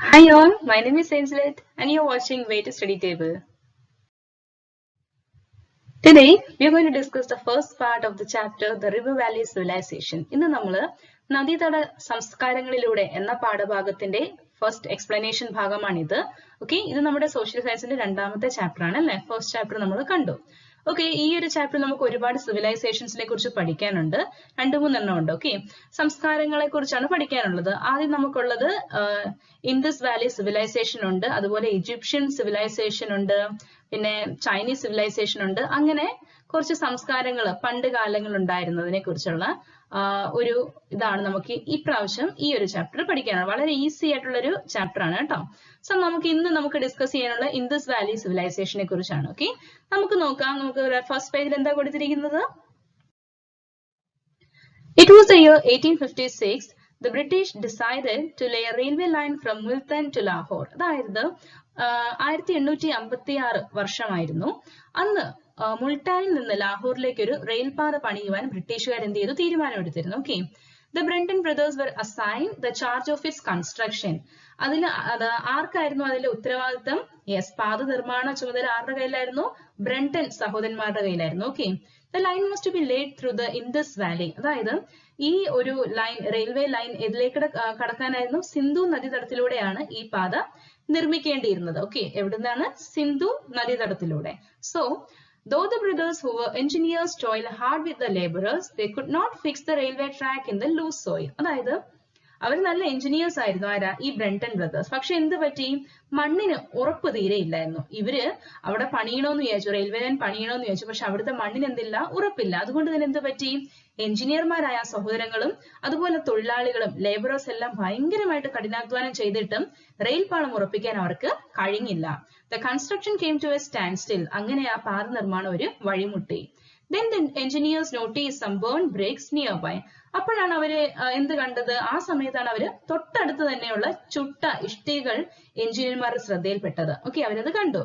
Hi all, my name is Angelet and you're watching Way to Study Table. Today, we are going to discuss the first part of the chapter, The River Valley Civilization. ഇന്ന് നമ്മൾ നദീതട സംസ്കാരങ്ങളിലൂടെ എന്ന പാഠഭാഗത്തിന്റെ first explanation ഭാഗമാണിത്. Okay, ഇത് നമ്മുടെ social സയൻസിന്റെ രണ്ടാമത്തെ chapter ആണ് അല്ലെ. ഫസ്റ്റ് ചാപ്റ്റർ നമ്മൾ കണ്ടു. ഓക്കെ, ഈ ഒരു ചാപ്റ്റർ നമുക്ക് ഒരുപാട് സിവിലൈസേഷൻസിനെ കുറിച്ച് പഠിക്കാനുണ്ട്. 2-3 ഉണ്ട്. ഓക്കെ, സംസ്കാരങ്ങളെ കുറിച്ചാണ് പഠിക്കാനുള്ളത്. ആദ്യം നമുക്കുള്ളത് ഇൻഡസ് വാലി സിവിലൈസേഷൻ ഉണ്ട്, അതുപോലെ ഈജിപ്ഷ്യൻ സിവിലൈസേഷൻ ഉണ്ട്, പിന്നെ ചൈനീസ് സിവിലൈസേഷൻ ഉണ്ട്. അങ്ങനെ കുറച്ച് സംസ്കാരങ്ങൾ പണ്ട് കാലങ്ങളിൽ ഉണ്ടായിരുന്നതിനെ കുറിച്ചുള്ള ഒരു ഇതാണ് നമുക്ക് ഈ പ്രാവശ്യം ഈ ഒരു ചാപ്റ്റർ പഠിക്കാനാണ്. വളരെ ഈസി ആയിട്ടുള്ള ഒരു ചാപ്റ്റർ ആണ് കേട്ടോ. സോ നമുക്ക് ഡിസ്കസ് ചെയ്യാനുള്ള ഇൻഡസ് വാലി സിവിലൈസേഷനെ കുറിച്ചാണ്. ഓക്കെ, നമുക്ക് നോക്കാം. നമുക്ക് ഫസ്റ്റ് പേജിൽ എന്താ കൊടുത്തിരിക്കുന്നത്? It was the year 1856. The British decided to lay a railway line from Multan to Lahore. അതായത് 1856 വർഷമായിരുന്നു. അന്ന് മുൾട്ടാനിൽ നിന്ന് ലാഹോറിലേക്ക് ഒരു റെയിൽപാത പണിയുവാൻ ബ്രിട്ടീഷുകാർ എന്ത് ചെയ്തു? തീരുമാനമെടുത്തിരുന്നു. Okay, The Brenton brothers were assigned the charge of its construction. ആർക്കായിരുന്നു അതിലെ ഉത്തരവാദിത്തം? യെസ്, പാത നിർമ്മാണ ചുമതല ആരുടെ കയ്യിലായിരുന്നു? ബ്രണ്ടൻ സഹോദരന്മാരുടെ കയ്യിലായിരുന്നു. Okay, The line was to be laid through the Indus Valley. അതായത് ഈ ഒരു ലൈൻ, റെയിൽവേ ലൈൻ ഇതിലേക്ക് കടക്കാനായിരുന്നു? സിന്ധു നദീതടത്തിലൂടെയാണ് ഈ പാത നിർമ്മിക്കേണ്ടിയിരുന്നത്. ഓക്കെ, എവിടുന്നാണ്? സിന്ധു നദീതടത്തിലൂടെ. So though the brothers who were engineers toiled hard with the laborers, they could not fix the railway track in the loose soil. അതായത് അവർ നല്ല എഞ്ചിനീയേഴ്സ് ആയിരുന്നു. ആരാ? ഈ ബ്രണ്ടൻ ബ്രദേഴ്സ്. പക്ഷെ എന്ത് പറ്റി? മണ്ണിന് ഉറപ്പ് തീരെ ഇല്ലായിരുന്നു. ഇവര് അവിടെ പണിയണോന്ന് വിചാരിച്ചു, റെയിൽവേ ലൈൻ പണിയണോന്ന് വിചാരിച്ചു. പക്ഷെ അവിടുത്തെ മണ്ണിന് എന്തില്ല? ഉറപ്പില്ല. അതുകൊണ്ട് തന്നെ എന്ത് പറ്റി? എഞ്ചിനീയർമാരായ സഹോദരങ്ങളും അതുപോലെ തൊഴിലാളികളും ലേബറേഴ്സ് എല്ലാം ഭയങ്കരമായിട്ട് കഠിനാധ്വാനം ചെയ്തിട്ടും റെയിൽ പാളം ഉറപ്പിക്കാൻ അവർക്ക് കഴിഞ്ഞില്ല. The construction came to a standstill. അങ്ങനെ ആ പാത നിർമ്മാണം ഒരു വഴിമുട്ടി. Then the engineers noticed some burned bricks nearby. അപ്പോഴാണ് അവര് എന്ത് കണ്ടത്? ആ സമയത്താണ് അവര് തൊട്ടടുത്ത് തന്നെയുള്ള ചുട്ട ഇഷ്ടികൾ എഞ്ചിനീയർമാരുടെ ശ്രദ്ധയിൽപ്പെട്ടത്. ഓക്കെ, അവരത് കണ്ടു.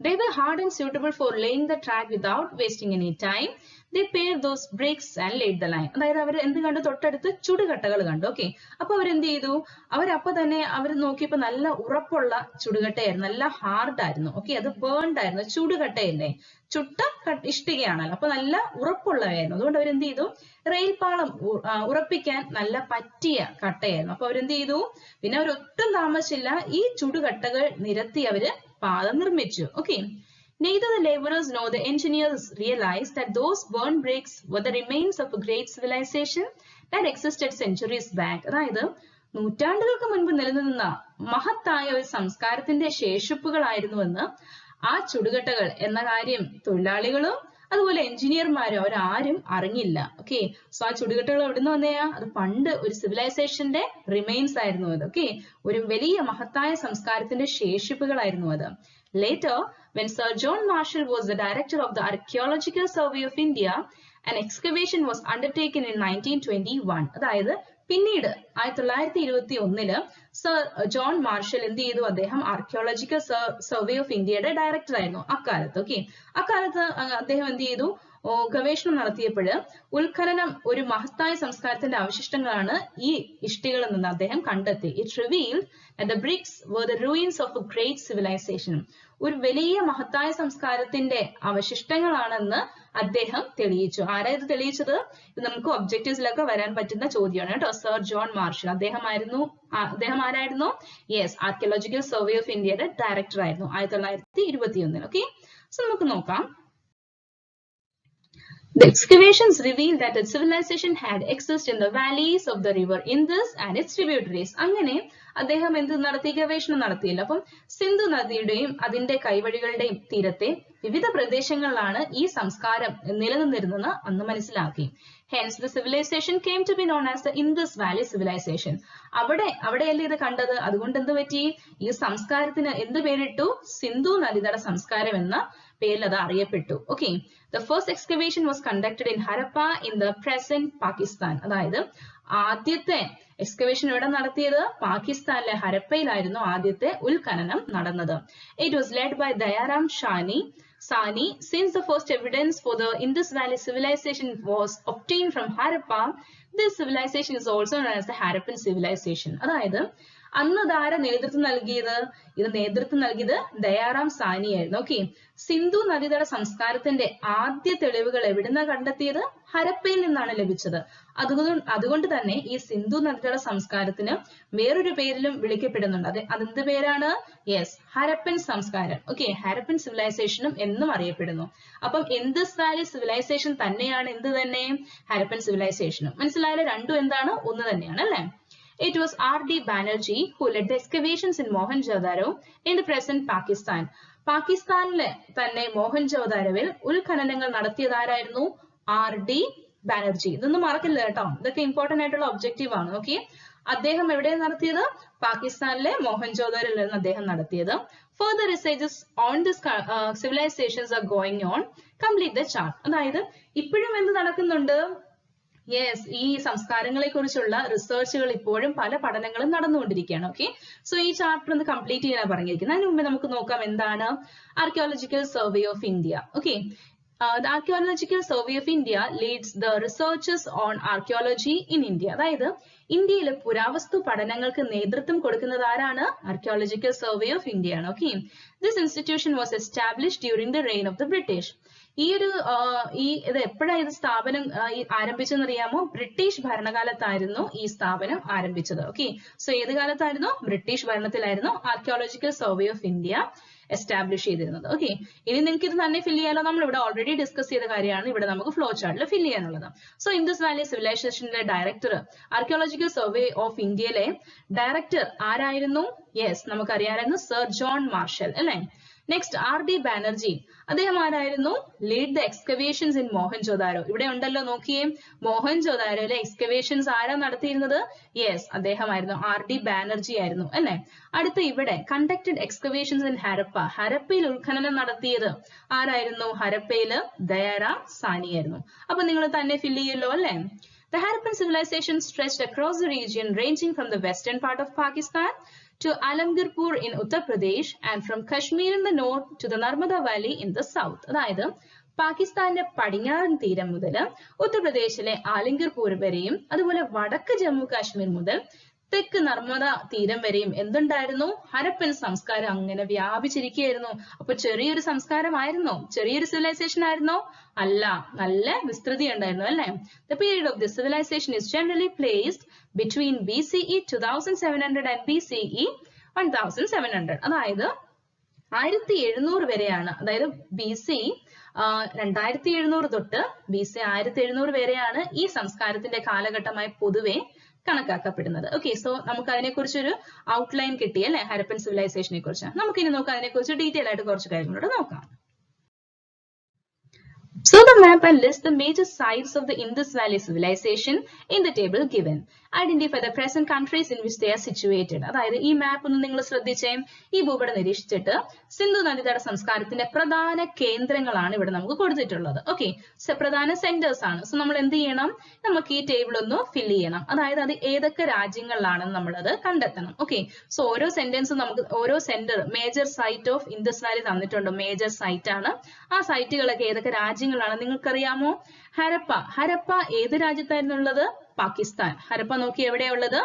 They were hard and suitable for laying the track without wasting any time. They paired those bricks and laid the line. അതായത് അവർ എന്ത് കണ്ടു? തൊട്ടടുത്ത് ചുടുകട്ടകൾ കണ്ടു. ഓക്കെ, അപ്പൊ അവരെന്ത് ചെയ്തു? അവരപ്പൊ തന്നെ അവർ നോക്കിയപ്പോ നല്ല ഉറപ്പുള്ള ചുടുകട്ടയായിരുന്നു, നല്ല ഹാർഡ് ആയിരുന്നു. ഓക്കെ, അത് ബേൺഡ് ആയിരുന്നു. ചുടുകട്ടയല്ലേ, ചുട്ട ഇഷ്ടികയാണല്ലോ, അപ്പൊ നല്ല ഉറപ്പുള്ളവയായിരുന്നു. അതുകൊണ്ട് അവരെന്ത് ചെയ്തു? റെയിൽ പാളം ഉറപ്പിക്കാൻ നല്ല പറ്റിയ കട്ടയായിരുന്നു. അപ്പൊ അവരെന്ത് ചെയ്തു? പിന്നെ അവരൊട്ടും താമസിച്ചില്ല, ഈ ചുടുകട്ടകൾ നിരത്തി അവര് പാത നിർമ്മിച്ചു. Okay, neither the laborers nor the engineers realized that those burned bricks were the remains of a great civilization that existed centuries back. അതായത് നൂറ്റാണ്ടുകൾക്ക് മുൻപ് നിലനിന്ന മഹത്തായ ഒരു സംസ്കാരത്തിന്റെ ശേഷിപ്പുകളായിരുന്നുവെന്ന് ആ ചുടുകട്ടകൾ എന്ന കാര്യം തൊഴിലാളികളും അതുപോലെ എഞ്ചിനീയർമാരും അവരാരും അറിഞ്ഞില്ല. ഓക്കെ, സോ ആ ചുടുകട്ടകൾ എവിടുന്ന് വന്നെയാ? അത് പണ്ട് ഒരു സിവിലൈസേഷന്റെ റിമെയിൻസ് ആയിരുന്നു അത്. ഓക്കെ, ഒരു വലിയ മഹത്തായ സംസ്കാരത്തിന്റെ ശേഷിപ്പുകളായിരുന്നു അത്. Later, when Sir John Marshall was the director of the Archaeological Survey of India, an excavation was undertaken in 1921. അതായത് പിന്നീട് 1921 സർ ജോൺ മാർഷൽ എന്ത് ചെയ്തു? അദ്ദേഹം ആർക്കിയോളജിക്കൽ സർവേ ഓഫ് ഇന്ത്യയുടെ ഡയറക്ടർ ആയിരുന്നു അക്കാലത്ത്. ഓക്കെ, അക്കാലത്ത് അദ്ദേഹം എന്ത് ചെയ്തു? ഗവേഷണം നടത്തിയപ്പോൾ ഉത്ഖനനം ഒരു മഹത്തായ സംസ്കാരത്തിന്റെ അവശിഷ്ടങ്ങളാണ് ഈ ഇഷ്ടികളിൽ നിന്ന് അദ്ദേഹം കണ്ടെത്തി. It revealed that the bricks were the ruins of a great civilization. ഒരു വലിയ മഹത്തായ സംസ്കാരത്തിന്റെ അവശിഷ്ടങ്ങളാണെന്ന് അദ്ദേഹം തെളിയിച്ചു. ആരാ ഇത് തെളിയിച്ചത്? ഇത് നമുക്ക് ഒബ്ജക്റ്റീവ്സിലൊക്കെ വരാൻ പറ്റുന്ന ചോദ്യമാണ് കേട്ടോ. സർ ജോൺ മാർഷൽ, അദ്ദേഹം ആരായിരുന്നു? യെസ്, ആർക്കിയോളജിക്കൽ സർവേ ഓഫ് ഇന്ത്യയുടെ ഡയറക്ടർ ആയിരുന്നു 1921. ഓക്കെ, സോ നമുക്ക് നോക്കാം. The excavations revealed that a civilization had existed in the valleys of the river Indus and its tributaries. അങ്ങനെ അദ്ദേഹം എന്ത് നടത്തി? ഗവേഷണം നടത്തിയില്ല. അപ്പം സിന്ധു നദിയുടെയും അതിന്റെ കൈവഴികളുടെയും തീരത്തെ വിവിധ പ്രദേശങ്ങളിലാണ് ഈ സംസ്കാരം നിലനിന്നിരുന്നെന്ന് അന്ന് മനസ്സിലാക്കി. Hence, the civilization came to be known as the Indus Valley Civilization. അവിടെയല്ലേ ഇത് കണ്ടത്? അതുകൊണ്ട് എന്ത് പറ്റി? ഈ സംസ്കാരത്തിന് എന്ത് പേരിട്ടു? സിന്ധു നദീതട സംസ്കാരം എന്ന പേരിൽ അത് അറിയപ്പെട്ടു. Okay, the first excavation was conducted in Harappa in the present Pakistan. അതായത് ആദ്യത്തെ എക്സ്കവേഷൻ എവിടെ നടത്തിയത്? പാകിസ്ഥാനിലെ ഹരപ്പയിലായിരുന്നു ആദ്യത്തെ ഉത്ഖനനം നടന്നത്. It was led by Dayaram Sani. Since the first evidence for the Indus Valley civilization was obtained from Harappa, This civilization is also known as the Harappan civilization. അതായത് അന്ന് ധാര നേതൃത്വം നൽകിയത് ദയാറാം സാനി ആയിരുന്നു. ഓക്കെ, സിന്ധു നദീതട സംസ്കാരത്തിന്റെ ആദ്യ തെളിവുകൾ എവിടുന്ന കണ്ടെത്തിയത്? ഹരപ്പയിൽ നിന്നാണ് ലഭിച്ചത്. അതുകൊണ്ട് തന്നെ ഈ സിന്ധു നദീതട സംസ്കാരത്തിന് വേറൊരു പേരിലും വിളിക്കപ്പെടുന്നുണ്ട്. അതെന്ത് പേരാണ്? യെസ്, ഹരപ്പൻ സംസ്കാരം. ഓക്കെ, ഹരപ്പൻ സിവിലൈസേഷനും എന്നും അറിയപ്പെടുന്നു. അപ്പം ഇൻഡസ് വാലി സിവിലൈസേഷൻ തന്നെയാണ് എന്ത് തന്നെ? ഹരപ്പൻ സിവിലൈസേഷനും. മനസ്സിലായാലും രണ്ടും എന്താണ്? ഒന്ന് തന്നെയാണ് അല്ലെ? It was R.D. Banerjee who led the excavations in Mohenjo-daro in the present Pakistan. പാകിസ്ഥാനിലെ തന്നെ മോഹൻജോദാരോവിൽ ഉത്ഖനനങ്ങൾ നടത്തിയതാരായിരുന്നു? R.D. ബാനർജി. ഇതൊന്നും മറക്കില്ല കേട്ടോ, ഇതൊക്കെ ഇമ്പോർട്ടന്റ് ആയിട്ടുള്ള ഒബ്ജക്റ്റീവ് ആണ്. ഓക്കെ, അദ്ദേഹം എവിടെയാണ് നടത്തിയത്? പാകിസ്ഥാനിലെ മോഹൻജോദാരോയിലാണ് അദ്ദേഹം നടത്തിയത്. Further researches on this civilizations are going on. Complete the chart. അതായത് ഇപ്പോഴും എന്ത് നടക്കുന്നുണ്ട്? യെസ്, ഈ സംസ്കാരങ്ങളെ കുറിച്ചുള്ള റിസർച്ചുകൾ ഇപ്പോഴും പല പഠനങ്ങളും നടന്നുകൊണ്ടിരിക്കുകയാണ്. ഓക്കെ, സോ ഈ ചാപ്റ്റർ ഒന്ന് കംപ്ലീറ്റ് ചെയ്യാനാണ് പറഞ്ഞിരിക്കുന്നത്. അതിന് മുമ്പ് നമുക്ക് നോക്കാം എന്താണ് archaeological survey of India. Okay, the Archaeological Survey of India leads the researches on archaeology in India. അതായത് ഇന്ത്യയിലെ പുരാവസ്തു പഠനങ്ങൾക്ക് നേതൃത്വം കൊടുക്കുന്നത് ആരാണ്? ആർക്കിയോളജിക്കൽ സർവേ ഓഫ് ഇന്ത്യ ആണ്. Okay, this institution was established during the reign of the British. ഇത് എപ്പോഴാണ് ഇത് സ്ഥാപനം ആരംഭിച്ചെന്ന് അറിയാമോ? ബ്രിട്ടീഷ് ഭരണകാലത്തായിരുന്നു ഈ സ്ഥാപനം ആരംഭിച്ചത്. ഓക്കെ, സോ ഏത് കാലത്തായിരുന്നു? ബ്രിട്ടീഷ് ഭരണത്തിലായിരുന്നു archaeological survey of India establish ചെയ്തിരുന്നത്. ഓക്കെ, ഇനി നിങ്ങൾക്ക് ഇത് തന്നെ ഫിൽ ചെയ്യാനോ? നമ്മൾ ഇവിടെ ഓൾറെഡി ഡിസ്കസ് ചെയ്ത കാര്യമാണ് ഇവിടെ നമുക്ക് ഫ്ലോ ചാർട്ടിൽ ഫിൽ ചെയ്യാനുള്ളത്. സോ ഇൻഡസ് വാലി സിവിലൈസേഷന്റെ ഡയറക്ടർ, ആർക്കിയോളജിക്കൽ സർവേ ഓഫ് ഇന്ത്യയിലെ ഡയറക്ടർ ആരായിരുന്നു? യെസ്, നമുക്കറിയാമായിരുന്നു, സർ ജോൺ മാർഷൽ അല്ലെ? Next R.D. ബാനർജി, അദ്ദേഹം ആരായിരുന്നു? Lead the excavations in Mohenjodaro. ഇവിടെ ഉണ്ടല്ലോ, നോക്കിയേ, മോഹൻജോദാരോയിലെ എക്സ്കവേഷൻസ് ആരാ നടത്തിയിരുന്നത്? യെസ്, അദ്ദേഹമായിരുന്നു, R.D. ബാനർജി ആയിരുന്നു അല്ലെ? അടുത്ത ഇവിടെ കണ്ടക്ടഡ് എക്സ്കവേഷൻസ് ഇൻ ഹരപ്പ. ഹരപ്പയിൽ ഉത്ഖനനം നടത്തിയത് ആരായിരുന്നു? ഹരപ്പയില് ദയാറാം സാനി ആയിരുന്നു. അപ്പൊ നിങ്ങൾ തന്നെ ഫിൽ ചെയ്യല്ലോ അല്ലെ? The Harappan civilization stretched across the region ranging from the western part of Pakistan to Alamgirpur in Uttar Pradesh and from Kashmir in the north to the Narmada Valley in the south. അതായത് പാകിസ്ഥാന്റെ പടിഞ്ഞാറൻ തീരം മുതൽ ഉത്തർപ്രദേശിലെ ആലംഗീർപൂർ വരെയും അതുപോലെ വടക്ക് ജമ്മു കാശ്മീർ മുതൽ തെക്ക് നർമ്മദ തീരം വരെയും എന്തുണ്ടായിരുന്നു? ഹരപ്പൻ സംസ്കാരം അങ്ങനെ വ്യാപിച്ചിരിക്കുകയായിരുന്നു. അപ്പൊ ചെറിയൊരു സംസ്കാരമായിരുന്നോ? ചെറിയൊരു സിവിലൈസേഷൻ ആയിരുന്നോ? അല്ല, നല്ല വിസ്തൃതി ഉണ്ടായിരുന്നു അല്ലെ? The period of this civilization is generally placed between BCE 2700 and BCE 1700. അതായത് 1700 വരെയാണ്. അതായത് BC 2700 തൊട്ട് BC 1700 വരെയാണ് ഈ സംസ്കാരത്തിന്റെ കാലഘട്ടമായി പൊതുവെ കണക്കാക്കപ്പെടുന്നത്. ഓക്കെ, സോ നമുക്ക് അതിനെക്കുറിച്ചൊരു ഔട്ട്ലൈൻ കിട്ടി അല്ലെ? ഹരപ്പൻ സിവിലൈസേഷനെ കുറിച്ച്. നമുക്കിനി നോക്കാം, അതിനെക്കുറിച്ച് ഡീറ്റെയിൽ ആയിട്ട് കുറച്ച് കാര്യങ്ങളോട് നോക്കാം. So the map and list the major sites of the Indus Valley civilization in the table given. Identify the present countries in which they are situated. അതായത് ഈ മാപ്പ് ഒന്ന് നിങ്ങൾ ശ്രദ്ധിച്ചേ. ഈ ഭൂപടം നിരീക്ഷിച്ചിട്ട് സിന്ധു നദീതട സംസ്കാരത്തിന്റെ പ്രധാന കേന്ദ്രങ്ങളാണ് ഇവിടെ നമുക്ക് കൊടുത്തിട്ടുള്ളത്. ഓക്കെ, പ്രധാന സെന്റേഴ്സ് ആണ്. സോ നമ്മൾ എന്ത് ചെയ്യണം? നമുക്ക് ഈ ടേബിൾ ഒന്ന് ഫിൽ ചെയ്യണം. അതായത് അത് ഏതൊക്കെ രാജ്യങ്ങളിലാണെന്ന് നമ്മളത് കണ്ടെത്തണം. ഓക്കെ, സോ ഓരോ സെന്റൻസും നമുക്ക് ഓരോ centre major site of Indus valley തന്നിട്ടുണ്ട്. മേജർ സൈറ്റ് ആണ്. ആ സൈറ്റുകളൊക്കെ ഏതൊക്കെ രാജ്യങ്ങളാണ് നിങ്ങൾക്കറിയാമോ? ഹരപ്പ ഏത് രാജ്യത്തായിരുന്നുള്ളത്? പാകിസ്ഥാൻ. ഹരപ്പ നോക്കി എവിടെയുള്ളത്?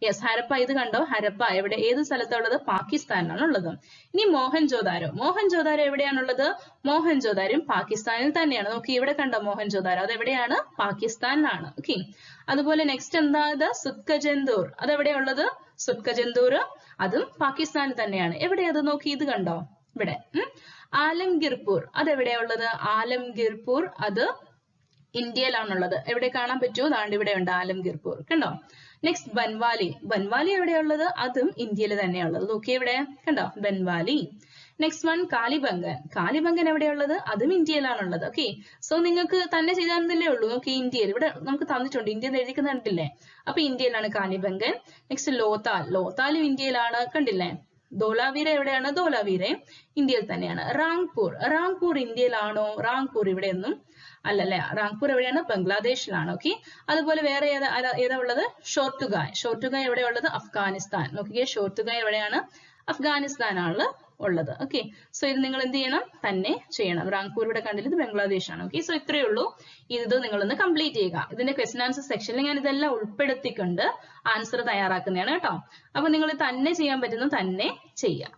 യെസ്, ഹരപ്പ ഇത് കണ്ടോ? ഹരപ്പ എവിടെ, ഏത് സ്ഥലത്തുള്ളത്? പാകിസ്ഥാനിലാണ് ഉള്ളത്. ഇനി മോഹൻജോദാരോ എവിടെയാണുള്ളത്? മോഹൻജോദാരും പാകിസ്ഥാനിൽ തന്നെയാണ്. നോക്കി ഇവിടെ കണ്ടോ മോഹൻജോദാരോ? അത് എവിടെയാണ്? പാകിസ്ഥാനിലാണ്. ഓക്കെ, അതുപോലെ നെക്സ്റ്റ് എന്താ? സുത്കജന്തൂർ, അതെവിടെയുള്ളത്? സുത്കജന്തൂർ അതും പാകിസ്ഥാനിൽ തന്നെയാണ്. എവിടെയത്? നോക്കി ഇത് കണ്ടോ ഇവിടെ. ആലംഗീർപൂർ അതെവിടെയുള്ളത്? ആലംഗീർപൂർ അത് ഇന്ത്യയിലാണുള്ളത്. എവിടെ കാണാൻ പറ്റുമോ? ദാണ്ട് ഇവിടെ ഉണ്ട് ആലംഗീർപൂർ, കണ്ടോ? നെക്സ്റ്റ് ബൻവാലി എവിടെയുള്ളത്? അതും ഇന്ത്യയിൽ തന്നെയുള്ളത്. നോക്കിയേ ഇവിടെ കണ്ടോ, ബൻവാലി. നെക്സ്റ്റ് വൺ കാലിബംഗൻ എവിടെയുള്ളത്? അതും ഇന്ത്യയിലാണുള്ളത്. ഓക്കെ, സോ നിങ്ങൾക്ക് തന്നെ ചെയ്താലേ ഉള്ളൂ. നോക്കി ഇന്ത്യയിൽ ഇവിടെ നമുക്ക് തന്നിട്ടുണ്ട്, ഇന്ത്യയിൽ എഴുതിക്കുന്നില്ലേ? അപ്പൊ ഇന്ത്യയിലാണ് കാലിബംഗൻ. നെക്സ്റ്റ് ലോത്താലും ഇന്ത്യയിലാണ്, കണ്ടില്ലേ? ധോലാവീര എവിടെയാണ്? ധോലാവീര ഇന്ത്യയിൽ തന്നെയാണ്. റാങ്പൂർ ഇന്ത്യയിലാണോ? റാങ്പൂർ ഇവിടെയൊന്നും അല്ലല്ലേ. റാങ്പൂർ എവിടെയാണ്? ബംഗ്ലാദേശിലാണ്. ഓക്കെ, അതുപോലെ വേറെ ഏതാ ഉള്ളത്? ഷോർട്ടുഗായ് എവിടെയുള്ളത്? അഫ്ഗാനിസ്ഥാൻ. നോക്കിയേ, ഷോർട്ടുഗായ് എവിടെയാണ്? അഫ്ഗാനിസ്ഥാനാണ് ഉള്ളത്. ഓക്കെ, സോ ഇത് നിങ്ങൾ എന്ത് ചെയ്യണം, തന്നെ ചെയ്യണം. റാങ്പൂർ ഇവിടെ കണ്ടില്ല, ഇത് ബംഗ്ലാദേശ് ആണ്. ഓക്കെ, സോ ഇത്രയേ ഉള്ളൂ. ഇത് നിങ്ങളൊന്ന് കംപ്ലീറ്റ് ചെയ്യുക. ഇതിന്റെ ക്വസ്റ്റൻ ആൻസർ സെക്ഷനിൽ ഞാൻ ഇതെല്ലാം ഉൾപ്പെടുത്തിക്കൊണ്ട് ആൻസർ തയ്യാറാക്കുന്നതാണ് കേട്ടോ. അപ്പൊ നിങ്ങൾ തന്നെ ചെയ്യാൻ പറ്റുന്നത് തന്നെ ചെയ്യാം.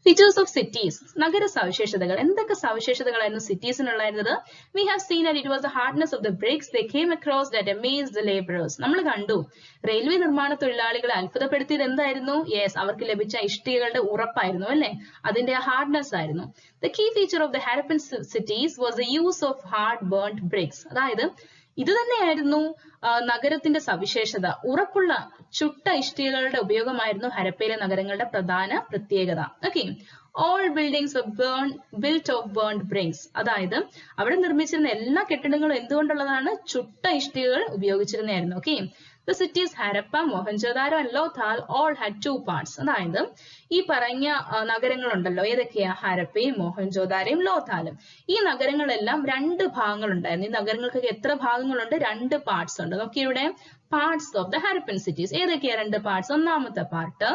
Features of cities. നഗര സവിശേഷതകൾ. എന്തൊക്കെ സവിശേഷതകളായിരുന്നു സിറ്റീസിനുണ്ടായിരുന്നത്? We have seen that it was the hardness of the bricks they came across that amazed the laborers. നമ്മൾ കണ്ടു, റെയിൽവേ നിർമ്മാണ തൊഴിലാളികളെ അത്ഭുതപ്പെടുത്തിയത് എന്തായിരുന്നു? യെസ്, അവർക്ക് ലഭിച്ച ഇഷ്ടികകളുടെ ഉറപ്പായിരുന്നു അല്ലെ, അതിന്റെ ഹാർഡ്നെസ് ആയിരുന്നു. The key feature of the Harappan cities was the use of hard burnt bricks. അതായത് ഇത് തന്നെയായിരുന്നു നഗരത്തിന്റെ സവിശേഷത. ഉറപ്പുള്ള ചുട്ട ഇഷ്ടികകളുടെ ഉപയോഗമായിരുന്നു ഹരപ്പയിലെ നഗരങ്ങളുടെ പ്രധാന പ്രത്യേകത. Okay, all buildings were built of burnt bricks. അതായത് അവിടെ നിർമ്മിച്ചിരുന്ന എല്ലാ കെട്ടിടങ്ങളും എന്തുകൊണ്ടുള്ളതാണ്? ചുട്ട ഇഷ്ടികകൾ ഉപയോഗിച്ചിരുന്നതായിരുന്നു. Okay, the cities Harappa, Mohenjo-daro and Lothal all had two parts. അതായത് ഈ പറഞ്ഞ നഗരങ്ങളുണ്ടല്ലോ, ഏതൊക്കെയാ? ഹരപ്പയും മോഹൻജോദാരയും ലോഥാലും. ഈ നഗരങ്ങളെല്ലാം രണ്ട് ഭാഗങ്ങളുണ്ടായിരുന്നു. ഈ നഗരങ്ങൾക്ക് എത്ര ഭാഗങ്ങളുണ്ട്? രണ്ട് പാർട്സ് ഉണ്ട്. നോക്കി ഇവിടെ, parts of the Harappan cities. ഏതൊക്കെയാ രണ്ട് പാർട്സ്? ഒന്നാമത്തെ part,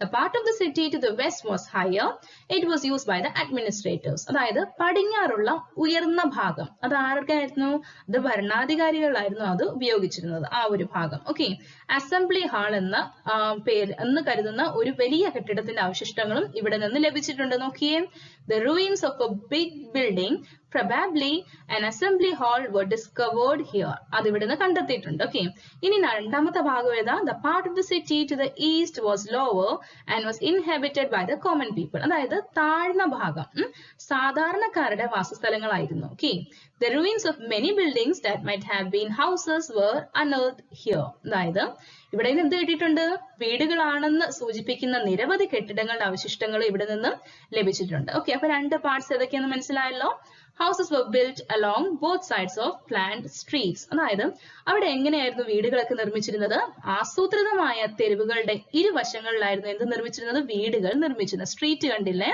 the part of the city to the west was higher. It was used by the administrators. അതായത് പടിഞ്ഞാറുള്ള ഉയർന്ന ഭാഗം, അത് ആർക്കായിരുന്നു? അത് ഭരണാധികാരികളായിരുന്നു അത് ഉപയോഗിച്ചിരുന്നത്, ആ ഒരു ഭാഗം. ഓക്കെ, അസംബ്ലി ഹാൾ എന്ന് കരുതുന്ന ഒരു വലിയ കെട്ടിടത്തിന്റെ അവശിഷ്ടങ്ങളും ഇവിടെ നിന്ന് ലഭിച്ചിട്ടുണ്ട്. നോക്കിയേ, the ruins of a big building, probably an assembly hall, were discovered here. അത് ഇവിടുന്ന് കണ്ടെത്തിയിട്ടുണ്ട്. ഓക്കെ, ഇനി രണ്ടാമത്തെ ഭാഗം ഏതാ? the part of the city to the east was lower and was inhabited by the common people. അതായത് താഴ്ന്ന ഭാഗം സാധാരണക്കാരുടെ വാസസ്ഥലങ്ങളായിരുന്നു. Okay, the ruins of many buildings that might have been houses were unearthed here. അതായത് ഇവിടെ നിന്ന് എന്ത് കിട്ടിയിട്ടുണ്ട്? വീടുകളാണെന്ന് സൂചിപ്പിക്കുന്ന നിരവധി കെട്ടിടങ്ങളുടെ അവശിഷ്ടങ്ങൾ ഇവിടെ നിന്ന് ലഭിച്ചിട്ടുണ്ട്. ഓക്കെ, അപ്പൊ രണ്ട് പാർട്സ് ഏതൊക്കെയെന്ന് മനസ്സിലായല്ലോ. Houses were built along both sides of planned streets. അതായത് അവിടെ എങ്ങനെയായിരുന്നു വീടുകളൊക്കെ നിർമ്മിച്ചിരുന്നത്? ആസൂത്രിതമായ തെരുവുകളുടെ ഇരുവശങ്ങളിലായിരുന്നു എന്ത് നിർമ്മിച്ചിരുന്നത്? വീടുകൾ നിർമ്മിച്ചിരുന്നത്. സ്ട്രീറ്റ് കണ്ടില്ലേ?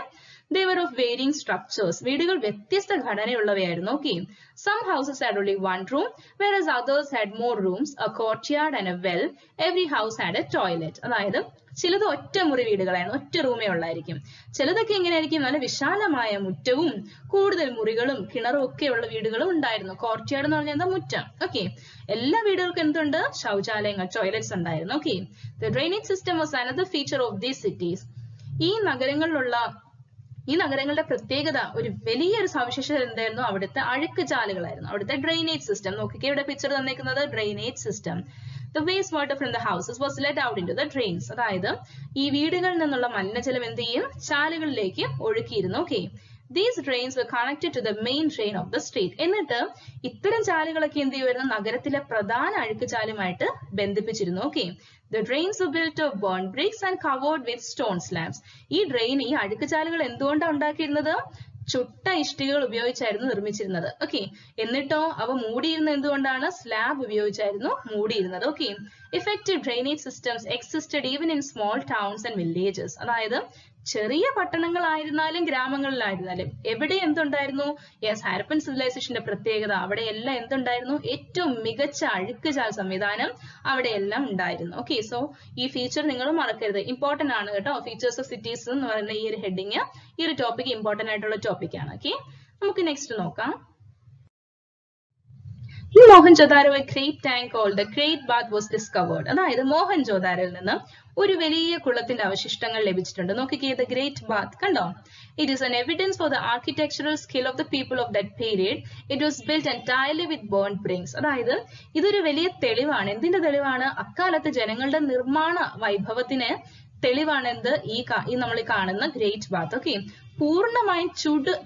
They were of varying structures. വീടുകൾ വ്യത്യസ്ത ഘടനയുള്ളവയായിരുന്നു. Okay, some houses had only one room, whereas others had more rooms, a courtyard and a well. Every house had a toilet. അതായത് ചിലത് ഒറ്റ മുറി വീടുകളായിരുന്നു, ഒറ്റ റൂമേ ഉള്ളായിരിക്കും. ചിലതൊക്കെ എങ്ങനെയായിരിക്കും? നല്ല വിശാലമായ മുറ്റവും കൂടുതൽ മുറികളും കിണറും ഒക്കെയുള്ള വീടുകളും ഉണ്ടായിരുന്നു. കോർട്ട്യാർഡ് എന്ന് പറഞ്ഞാൽ എന്താ? മുറ്റം. ഓക്കെ, എല്ലാ വീടുകൾക്കും എന്തുണ്ട്? ശൗചാലയങ്ങൾ, ടോയ്ലറ്റ്സ് ഉണ്ടായിരുന്നു. Okay, the drainage system was another feature of these cities. ഈ നഗരങ്ങളുടെ പ്രത്യേകത, ഒരു വലിയൊരു സവിശേഷത എന്തായിരുന്നു? അവിടുത്തെ അഴുക്ക് ചാലുകളായിരുന്നു, അവിടുത്തെ ഡ്രെയിനേജ് സിസ്റ്റം. നോക്കിക്കേ, ഇവിടെ പിക്ചർ തന്നിരിക്കുന്നത് drainage system. The waste water from the houses was let out into the drains. അതായത് ഈ വീടുകളിൽ നിന്നുള്ള മലിനജലം എന്ത് ചെയ്യും? ചാലുകളിലേക്ക് ഒഴുക്കിയിരുന്നു. Okay, these drains were connected to the main drain of the street. എന്നിട്ട് ഇത്തരം ചാലുകളൊക്കെ എന്ത് ചെയ്യുമായിരുന്നു? നഗരത്തിലെ പ്രധാന അഴുക്ക് ചാലുമായിട്ട് ബന്ധിപ്പിച്ചിരുന്നു. Okay, the drains were built of burnt bricks and covered with stone slabs. ഈ അഴുക്ക് ചാലുകൾ എന്തുകൊണ്ടാണ് ഉണ്ടാക്കിയിരുന്നത്? ചുട്ട ഇഷ്ടികകൾ ഉപയോഗിച്ചായിരുന്നു നിർമ്മിച്ചിരുന്നത്. ഓക്കെ, എന്നിട്ടോ അവ മൂടിയിരുന്നത് എന്തുകൊണ്ടാണ്? സ്ലാബ് ഉപയോഗിച്ചായിരുന്നു മൂടിയിരുന്നത്. Okay, effective drainage systems existed even in small towns and villages. അതായത് ചെറിയ പട്ടണങ്ങളായിരുന്നാലും ഗ്രാമങ്ങളിലായിരുന്നാലും എവിടെ എന്തുണ്ടായിരുന്നു? യെസ്, ഹാരപ്പൻ സിവിലൈസേഷന്റെ പ്രത്യേകത, അവിടെ എല്ലാം എന്തുണ്ടായിരുന്നു? ഏറ്റവും മികച്ച അഴുക്കുചാൽ സംവിധാനം അവിടെയെല്ലാം ഉണ്ടായിരുന്നു. ഓക്കെ, സോ ഈ ഫീച്ചർ നിങ്ങൾ മറക്കരുത്, ഇമ്പോർട്ടന്റ് ആണ് കേട്ടോ. ഫീച്ചേഴ്സ് ഓഫ് സിറ്റീസ് എന്ന് പറയുന്ന ഈ ഒരു ഹെഡിങ്, ഈ ഒരു ടോപ്പിക് ഇമ്പോർട്ടന്റ് ആയിട്ടുള്ള ടോപ്പിക് ആണ്. ഓക്കെ, നമുക്ക് നെക്സ്റ്റ് നോക്കാം. In Mohenjo-daro, a great tank called the Great Bath was discovered. അതായത് മോഹൻജോദാരോയിൽ നിന്ന് ഒരു വലിയ കുളത്തിന്റെ അവശിഷ്ടങ്ങൾ ലഭിച്ചിട്ടുണ്ട്. നോക്കിക്കേ, the Great Bath കണ്ടോ? It is an evidence for the architectural skill of the people of that period. It was built entirely with burnt bricks. അതായത് ഇതൊരു വലിയ തെളിവാണ്. എന്തിന്റെ തെളിവാണ്? അക്കാലത്ത് ജനങ്ങളുടെ നിർമ്മാണ വൈഭവത്തിന് തെളിവാണ് എന്ത്? ഈ നമ്മൾ കാണുന്ന ഗ്രേറ്റ് ബാത്ത്. ഓക്കെ, പൂർണ്ണമായും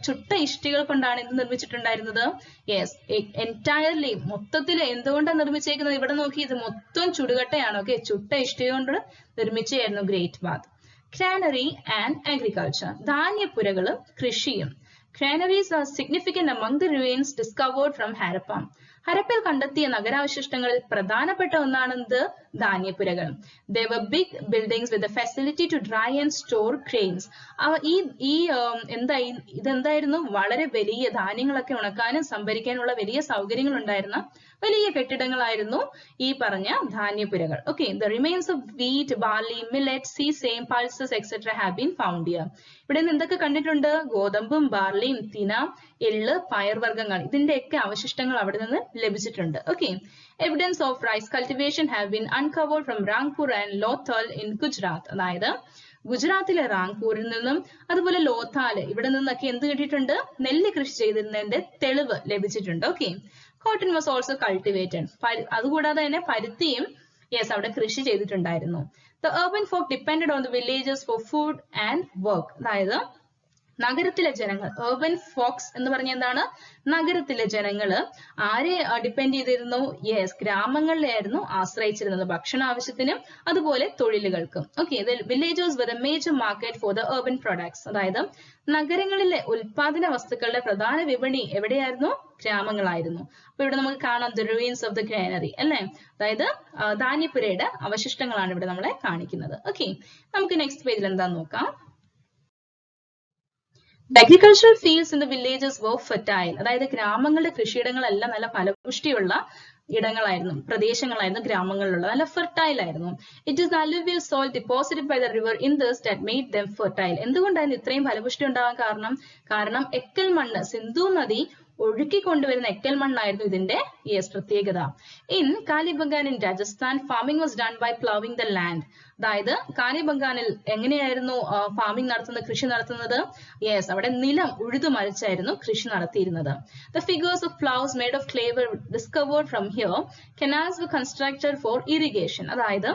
ചുട്ട ഇഷ്ടികൾ കൊണ്ടാണ് എന്ത് നിർമ്മിച്ചിട്ടുണ്ടായിരുന്നത്? യെസ്, എൻറ്റയർലി മൊത്തത്തിൽ എന്തുകൊണ്ടാണ് നിർമ്മിച്ചേക്കുന്നത്? ഇവിടെ നോക്കി, ഇത് മൊത്തം ചുടുകട്ടയാണ്. ഓക്കെ, ചുട്ട ഇഷ്ടിക കൊണ്ട് നിർമ്മിച്ചായിരുന്നു great bath. Granary and agriculture. ധാന്യപ്പുരകളും കൃഷിയും. Granaries are significant among the ruins discovered from Harappa. ഹരപ്പയിൽ കണ്ടെത്തിയ നഗരാവശിഷ്ടങ്ങളിൽ പ്രധാനപ്പെട്ട ഒന്നാണെന്ത്? ധാന്യപ്പുരകൾ. They were big buildings with the facility to dry and store grains. ഇതെന്തായിരുന്നു? വളരെ വലിയ ധാന്യങ്ങളൊക്കെ ഉണക്കാനും സംഭരിക്കാനുള്ള വലിയ സൗകര്യങ്ങൾ ഉണ്ടായിരുന്ന വലിയ കെട്ടിടങ്ങളായിരുന്നു ഈ പറഞ്ഞ ധാന്യപ്പുരകൾ. Okay, the remains of wheat, barley, millet, sesame, pulses, etc. have been found here. ഇവിടെ നിന്ന് എന്തൊക്കെ കണ്ടിട്ടുണ്ട്? ഗോതമ്പും ബാർലിയും തിന, എള്ള്, പയർവർഗ്ഗങ്ങൾ ഇതിന്റെയൊക്കെ അവശിഷ്ടങ്ങൾ അവിടെ നിന്ന് ലഭിച്ചിട്ടുണ്ട്. Okay, evidence of rice cultivation have been uncovered from Rangpur and Lothal in Gujarat. അതായത് ഗുജറാത്തിലെ റാങ്പൂരിൽ നിന്നും അതുപോലെ ലോഥാല് ഇവിടെ നിന്നൊക്കെ എന്ത് കിട്ടിയിട്ടുണ്ട്? നെല്ല് കൃഷി ചെയ്തിരുന്നതിന്റെ തെളിവ് ലഭിച്ചിട്ടുണ്ട്. Okay, cotton was also cultivated. അതുകൂടാതെ തന്നെ പരുത്തിയും അവിടെ കൃഷി ചെയ്തിട്ടുണ്ടായിരുന്നു. The urban folk depended on the villages for food and work. അതായത് നഗരത്തിലെ ജനങ്ങൾ, urban folks എന്ന് പറഞ്ഞ എന്താണ്? നഗരത്തിലെ ജനങ്ങള് ആരെ ഡിപ്പെൻഡ് ചെയ്തിരുന്നു? ഗ്രാമങ്ങളിലായിരുന്നു ആശ്രയിച്ചിരുന്നത് ഭക്ഷണ ആവശ്യത്തിനും അതുപോലെ തൊഴിലുകൾക്കും. Okay, villages were the major market for the urban products. അതായത് നഗരങ്ങളിലെ ഉൽപാദന വസ്തുക്കളുടെ പ്രധാന വിപണി എവിടെയായിരുന്നു? ഗ്രാമങ്ങളായിരുന്നു. അപ്പൊ ഇവിടെ നമുക്ക് കാണാം the ruins of the granary അല്ലെ, അതായത് ധാന്യപ്പുരയുടെ അവശിഷ്ടങ്ങളാണ് ഇവിടെ നമ്മളെ കാണിക്കുന്നത്. ഓക്കെ, നമുക്ക് നെക്സ്റ്റ് പേജിൽ എന്താന്ന് നോക്കാം. The agricultural fields in the villages were fertile. അതായത് ഗ്രാമങ്ങളുടെ കൃഷിയിടങ്ങളെല്ലാം നല്ല ഫലപുഷ്ടിയുള്ള ഇടങ്ങളായിരുന്നു, പ്രദേശങ്ങളായിരുന്നു ഗ്രാമങ്ങളിലുള്ള, നല്ല ഫെർട്ടൈൽ ആയിരുന്നു. It is the alluvial soil deposited by the river Indus that made them fertile. എന്തുകൊണ്ടായിരുന്നു ഇത്രയും ഫലപുഷ്ടി ഉണ്ടാകാൻ കാരണം എക്കൽ മണ്ണ്, സിന്ധു നദി ഒഴുക്കി കൊണ്ടുവരുന്ന എക്കൽ മണ്ണായിരുന്നു ഇതിന്റെ പ്രത്യേകത. In Kalibangan in Rajasthan, farming was done by ploughing the land. അതായത് കാലിബംഗാനിൽ എങ്ങനെയായിരുന്നു ഫാമിംഗ് നടത്തുന്നത്, കൃഷി നടത്തുന്നത്? അവിടെ നിലം ഉഴുതു മറിച്ചായിരുന്നു കൃഷി നടത്തിയിരുന്നത്. The figures of ploughs made of clay were discovered from here. Canals were constructed for irrigation. അതായത്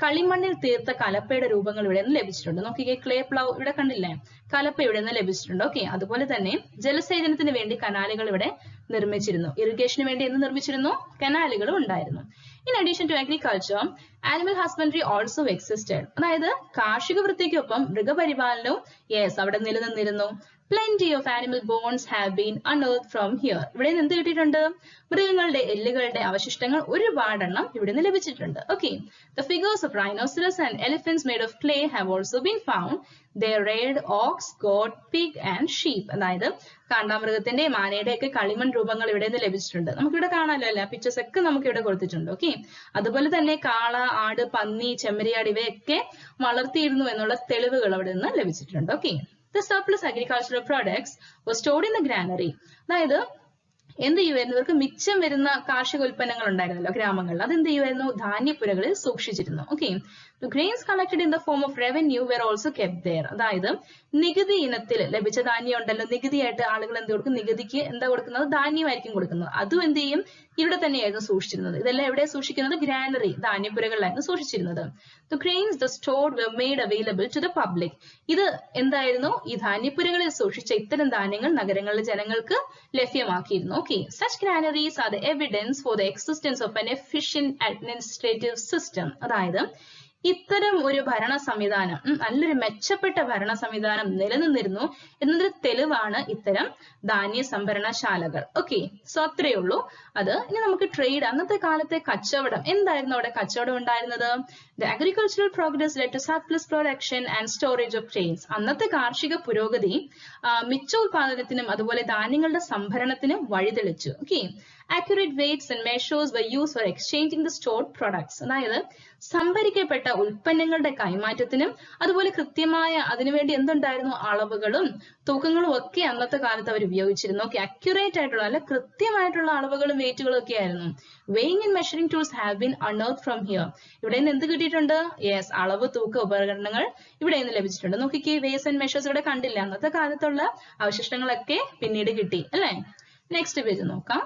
കളിമണ്ണിൽ തീർത്ത കലപ്പയുടെ രൂപങ്ങൾ ഇവിടെ നിന്ന് ലഭിച്ചിട്ടുണ്ട്. നോക്കിക്കേ, ക്ലേ പ്ലൗ ഇവിടെ കണ്ടില്ലേ, കലപ്പ ഇവിടെ നിന്ന് ലഭിച്ചിട്ടുണ്ട്. ഓക്കെ, അതുപോലെ തന്നെ ജലസേചനത്തിന് വേണ്ടി കനാലുകൾ ഇവിടെ നിർമ്മിച്ചിരുന്നു. ഇറിഗേഷന് വേണ്ടി എന്ത് നിർമ്മിച്ചിരുന്നു? കനാലുകളും ഉണ്ടായിരുന്നു. In addition to agriculture, animal husbandry also existed. അതായത് കാർഷിക വൃത്തിക്കൊപ്പം മൃഗപരിപാലനവും അവിടെ നിലനിന്നിരുന്നു. Plenty of animal bones have been unearthed from here. ഇവിടെ നിന്ന് എന്ത് കിട്ടിയിട്ടുണ്ട്? മൃഗങ്ങളുടെ എല്ലുകളുടെ അവശിഷ്ടങ്ങൾ ഒരുപാടെണ്ണം ഇവിടെ നിന്ന് ലഭിച്ചിട്ടുണ്ട്. Okay, the figures of rhinoceros and elephants made of clay have also been found. They reared ox, goat, pig and sheep. അതായത് കാണ്ടാമൃഗത്തിന്റെ ആനയുടെ ഒക്കെ കളിമൺ രൂപങ്ങൾ ഇവിടെ നിന്ന് ലഭിച്ചിട്ടുണ്ട്. നമുക്കിവിടെ കാണാമല്ലോ അല്ലെ, പിക്ചേഴ്സ് ഒക്കെ നമുക്ക് ഇവിടെ കൊടുത്തിട്ടുണ്ട്. ഓക്കെ, അതുപോലെ തന്നെ കാള, ആട്, പന്നി, ചെമ്മരിയാട് ഇവയൊക്കെ വളർത്തിയിരുന്നു എന്നുള്ള തെളിവുകൾ അവിടെ നിന്ന് ലഭിച്ചിട്ടുണ്ട്. Okay, the surplus agricultural products were stored in the granary. അതായത് എന്ത് ചെയ്യുമായിരുന്നു? ഇവർക്ക് മിച്ചം വരുന്ന കാർഷിക ഉൽപ്പന്നങ്ങൾ ഉണ്ടായിരുന്നല്ലോ ഗ്രാമങ്ങളിൽ, അത് എന്ത് ചെയ്യുമായിരുന്നു? ധാന്യപ്പുരകളിൽ സൂക്ഷിച്ചിരുന്നു. Okay, the grains collected in the form of revenue were also kept there. അതായത് നികുതി ഇനത്തിൽ ലഭിച്ച ധാന്യം ഉണ്ടല്ലോ, നികുതിയായിട്ട് ആളുകൾ എന്ത് കൊടുക്കും? നികുതിക്ക് എന്താ കൊടുക്കുന്നത്? ധാന്യമായിരിക്കും കൊടുക്കുന്നത്. അതും എന്ത് ചെയ്യും? ഇവിടെ തന്നെയായിരുന്നു സൂക്ഷിച്ചിരുന്നത്. ഇതെല്ലാം എവിടെ സൂക്ഷിക്കുന്നത്? Granary, ധാന്യപ്പുരകളിലായിരുന്നു സൂക്ഷിച്ചിരുന്നത്. The grains the stored were made available to the public. ഇത് എന്തായിരുന്നു? ഈ ധാന്യപ്പുരകളിൽ സൂക്ഷിച്ച ഇത്തരം ധാന്യങ്ങൾ നഗരങ്ങളിലെ ജനങ്ങൾക്ക് ലഭ്യമാക്കിയിരുന്നു. Okay, such granaries are the evidence for the existence of an efficient administrative system. അതായത് ഇത്തരം ഒരു ഭരണ സംവിധാനം, നല്ലൊരു മെച്ചപ്പെട്ട ഭരണ സംവിധാനം നിലനിന്നിരുന്നു എന്നതൊരു തെളിവാണ് ഇത്തരം ധാന്യ സംഭരണശാലകൾ. ഓക്കെ, സോ അത്രയേ ഉള്ളൂ. അത് ഇനി നമുക്ക് ട്രേഡ്, അന്നത്തെ കാലത്തെ കച്ചവടം എന്തായിരുന്നു? അവിടെ കച്ചവടം ഉണ്ടായിരുന്നത്. The agricultural progress led to surplus production and storage of grains. അന്നത്തെ കാർഷിക പുരോഗതി മിച്ചോൽപാദനത്തിനും അതുപോലെ ധാന്യങ്ങളുടെ സംഭരണത്തിനും വഴിതെളിച്ചു. Okay, accurate weights and measures were used for exchanging the stored products. അതായത് സംഭരിക്കപ്പെട്ട ഉൽപ്പന്നങ്ങളുടെ കൈമാറ്റത്തിനും അതുപോലെ കൃത്യമായ അതിനുവേണ്ടി എന്തുണ്ടായിരുന്നു? അളവുകളും തൂക്കങ്ങളും ഒക്കെ അന്നത്തെ കാലത്ത് അവർ ഉപയോഗിച്ചിരുന്നു. ഓക്കെ, അക്യുറേറ്റ് ആയിട്ടുള്ള അല്ല കൃത്യമായിട്ടുള്ള അളവുകളും വെയിറ്റുകളും ഒക്കെ ആയിരുന്നു. weighing and measuring tools have been unearthed from here. ഇവിടെ നിന്ന് എന്ത് കിട്ടിയിട്ടുണ്ട്? അളവ് തൂക്ക ഉപകരണങ്ങൾ ഇവിടെ നിന്ന് ലഭിച്ചിട്ടുണ്ട്. നോക്കിക്കേ, weighs and measures ഇവിടെ കണ്ടില്ല, അന്നത്തെ കാലത്തുള്ള അവശിഷ്ടങ്ങളൊക്കെ പിന്നീട് കിട്ടി അല്ലെ. നെക്സ്റ്റ് പേജ് നോക്കാം.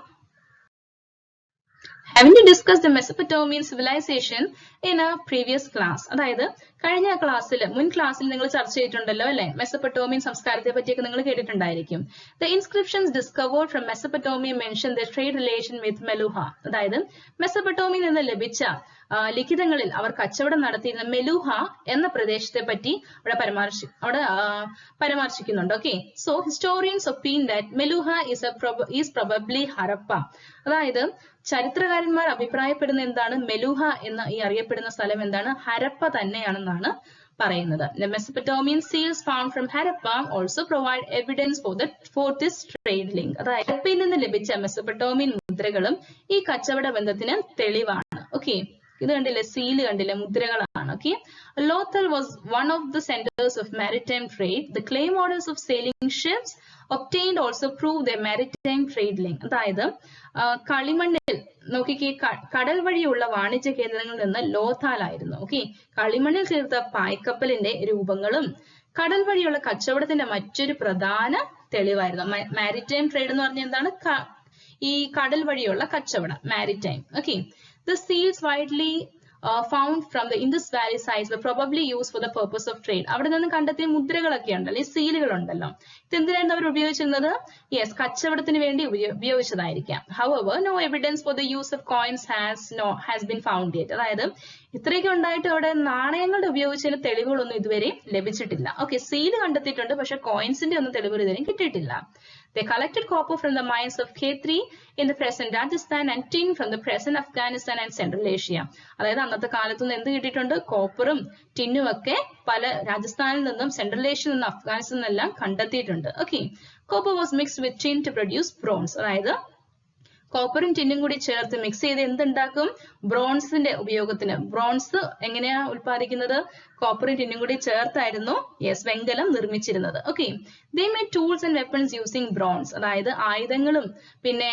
Having to discuss the Mesopotamian civilization in a previous class. അതായത് കഴിഞ്ഞ ക്ലാസ്സിൽ, മുൻ ക്ലാസ്സിൽ നിങ്ങൾ ചർച്ച ചെയ്തിട്ടുണ്ടല്ലോ അല്ലെ, മെസപ്പൊട്ടോമിയൻ സംസ്കാരത്തെ പറ്റിയൊക്കെ നിങ്ങൾ കേട്ടിട്ടുണ്ടായിരിക്കും. The inscriptions discovered from Mesopotamia mention their trade relation with Meluha. അതായത് മെസപ്പൊട്ടോമിയയിൽ നിന്ന് ലഭിച്ച ലിഖിതങ്ങളിൽ അവർ കച്ചവടം നടത്തിയിരുന്ന മെലൂഹ എന്ന പ്രദേശത്തെ പറ്റി അവിടെ പരാമർശിക്കുന്നുണ്ട്. Okay, so historians opine that Meluhha is probably Harappa. അതായത് ചരിത്രകാരന്മാർ അഭിപ്രായപ്പെടുന്ന എന്താണ്, മെലൂഹ എന്ന് ഈ അറിയപ്പെടുന്ന സ്ഥലം എന്താണ്, ഹരപ്പ തന്നെയാണെന്നാണ് പറയുന്നത്. The Mesopotamian seals found from Harappa also provide evidence for this trade link. അതായത് ഹരപ്പയിൽ നിന്ന് ലഭിച്ച മെസൊപ്പൊട്ടേമിയൻ മുദ്രകളും ഈ കച്ചവട ബന്ധത്തിന് തെളിവാണ്. ഓക്കെ, ഇത് കണ്ടില്ലേ, സീല് കണ്ടില്ലേ, മുദ്രകളാണ്. Okay, Lothal was one of the centers of maritime trade. The clay models of sailing ships obtained also prove their maritime trade link. അതായത് കളിമണ്ണിൽ നോക്കിക്കേ, കടൽ വഴിയുള്ള വാണിജ്യ കേന്ദ്രങ്ങളിൽ നിന്ന് ലോഥാലായിരുന്നു. ഓക്കെ, കളിമണ്ണിൽ തീർത്ത പായ്ക്കപ്പലിന്റെ രൂപങ്ങളും കടൽ വഴിയുള്ള കച്ചവടത്തിന്റെ മറ്റൊരു പ്രധാന തെളിവായിരുന്നു. മാരിടൈം ട്രേഡ് എന്ന് പറഞ്ഞാൽ എന്താണ്, ഈ കടൽ വഴിയുള്ള കച്ചവടം, maritime. Okay, the seals widely found from the Indus Valley sites were probably used for the purpose of trade. അവിടെ നിന്ന് കണ്ടെത്തിയ മുദ്രകളൊക്കെ ഉണ്ടല്ലോ, ഈ സീലുകൾ ഉണ്ടല്ലോ, ഇതെന്തിനാണ് അവർ ഉപയോഗിച്ചിരുന്നത്? യെസ്, കച്ചവടത്തിന് വേണ്ടി ഉപയോഗിച്ചതായിരിക്കാം. However, no evidence for the use of coins has been found yet. അതായത് ഇത്രയൊക്കെ ഉണ്ടായിട്ട് അവിടെ നാണയങ്ങളുടെ ഉപയോഗിച്ചതിന് തെളിവുകളൊന്നും ഇതുവരെ ലഭിച്ചിട്ടില്ല. ഓക്കെ, സീല് കണ്ടെത്തിയിട്ടുണ്ട്, പക്ഷെ കോയിൻസിന്റെ ഒന്നും തെളിവുകൾ ഇതുവരെ കിട്ടിയിട്ടില്ല. They collected copper from the mines of Khetri in the present Rajasthan and tin from the present Afghanistan and Central Asia. അതായത് അന്നത്തെ കാലത്തുനിന്ന് എന്ത് കിട്ടിയിട്ടുണ്ട്, കോപ്പറും ടിന്നും ഒക്കെ പല രാജസ്ഥാനിൽ നിന്നും സെൻട്രൽ ഏഷ്യയിൽ നിന്നും അഫ്ഗാനിസ്ഥാനിൽ നിന്നെല്ലാം കണ്ടെത്തിയിട്ടുണ്ട്. Okay, copper was mixed with tin to produce bronze. അതായത് കോപ്പറും ടിന്നും കൂടി ചേർത്ത് മിക്സ് ചെയ്ത് എന്തുണ്ടാക്കും, ബ്രോൺസിന്റെ ഉപയോഗത്തിന്. ബ്രോൺസ് എങ്ങനെയാ ഉൽപ്പാദിക്കുന്നത്, കോപ്പറും ടിന്നും കൂടി ചേർത്തായിരുന്നു വെങ്കലം നിർമ്മിച്ചിരുന്നത്. Okay, they made tools and weapons using bronze. അതായത് ആയുധങ്ങളും പിന്നെ